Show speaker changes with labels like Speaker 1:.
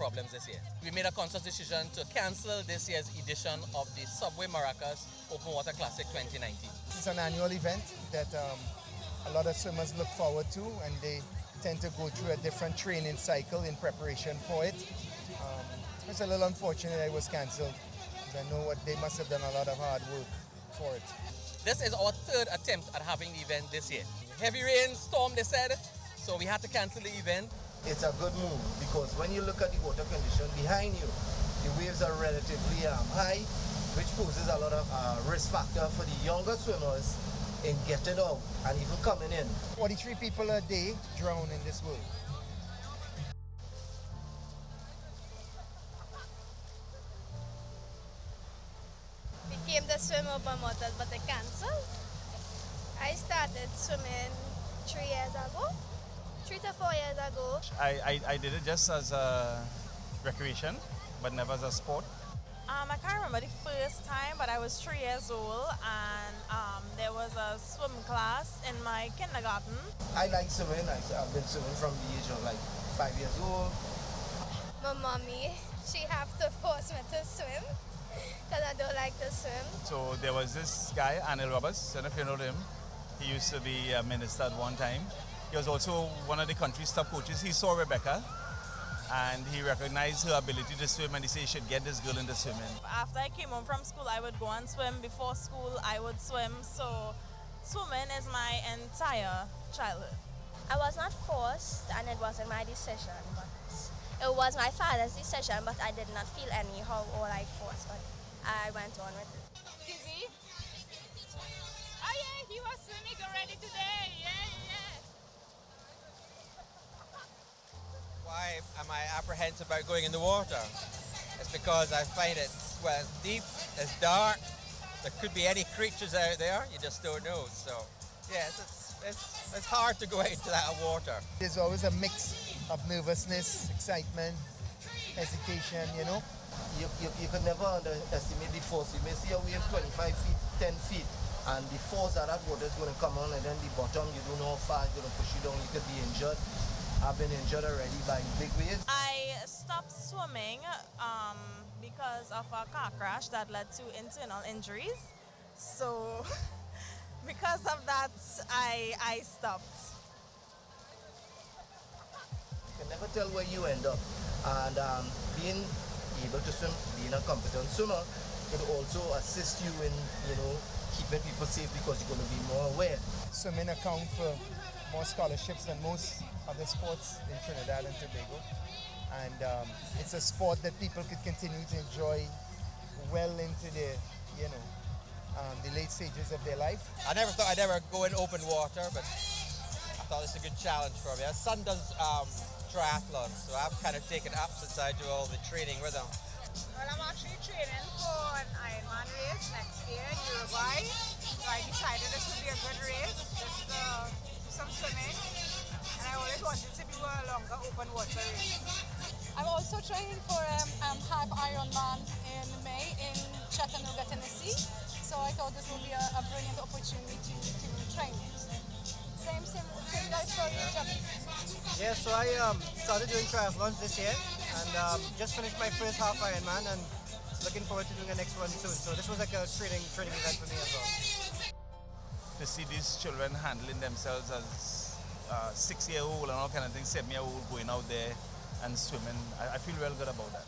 Speaker 1: problems this year. We made a conscious decision to cancel this year's edition of the Subway Maracas Open Water Classic 2019.
Speaker 2: It's an annual event that a lot of swimmers look forward to, and they tend to go through a different training cycle in preparation for it. It's a little unfortunate that it was cancelled. I know what they must have done a lot of hard work for it.
Speaker 1: This is our third attempt at having the event this year. Heavy rain, storm, they said, so we had to cancel the event.
Speaker 3: It's a good move because when you look at the water condition behind you, the waves are relatively high, which poses a lot of risk factor for the younger swimmers in getting out and even coming in.
Speaker 2: 43 people a day drown in this world.
Speaker 4: We came to swim open water, but they cancelled. I started swimming 3 years ago, 3 to 4 years ago.
Speaker 5: I did it just as a recreation, but never as a sport.
Speaker 6: I can't remember the first time, but I was 3 years old, and there was a swim class in my kindergarten.
Speaker 3: I like swimming. I've been swimming from the age of like 5 years old.
Speaker 4: My mommy, she have to force me to swim because I don't like to swim.
Speaker 5: So there was this guy, Anil Roberts, I don't know if you know him. He used to be a minister at one time. He was also one of the country's top coaches. He saw Rebecca and he recognized her ability to swim, and he said he should get this girl into swimming.
Speaker 6: After I came home from school, I would go and swim. Before school, I would swim. So swimming is my entire childhood.
Speaker 7: I was not forced, and it wasn't my decision, but it was my father's decision, but I did not feel anyhow or like forced, but I went on with it.
Speaker 8: Dizzy? Oh yeah, he was swimming already today. Yeah.
Speaker 9: Why am I apprehensive about going in the water? It's because I find it, well, it's deep, it's dark, there could be any creatures out there, you just don't know. So, yes, it's hard to go out into that water.
Speaker 2: There's always a mix of nervousness, excitement, hesitation, you know.
Speaker 3: You could never underestimate the force. You may see a wave 25 feet, 10 feet, and the force that water is going to come on, and then the bottom, you don't know how far it's going to push you down. You could be injured. I've been injured already by big waves.
Speaker 6: I stopped swimming because of a car crash that led to internal injuries. So because of that, I stopped.
Speaker 3: You can never tell where you end up. And being able to swim, being a competent swimmer, could also assist you in, keeping people safe because you're going to be more aware.
Speaker 2: Swimming account for more scholarships than most other sports in Trinidad and Tobago, and it's a sport that people could continue to enjoy well into the late stages of their life.
Speaker 9: I never thought I'd ever go in open water, but I thought it's a good challenge for me. My son does triathlon, so I've kind of taken it up since I do all the training with him.
Speaker 8: Well, I'm actually training for an Ironman race next year in Uruguay, so I decided this would be a good race, just do some swimming, and I always wanted to do a longer open water race.
Speaker 10: I'm also training for half Ironman in May in Chattanooga, Tennessee, so I thought this would be a brilliant opportunity to train. Same life for you, Johnny.
Speaker 11: Yeah, so I started doing triathlons this year and just finished my first half Ironman and looking forward to doing the next one soon. So this was like a training event for me as well.
Speaker 5: To see these children handling themselves as 6-year-old and all kind of things, 7-year-old going out there and swimming, I feel real good about that.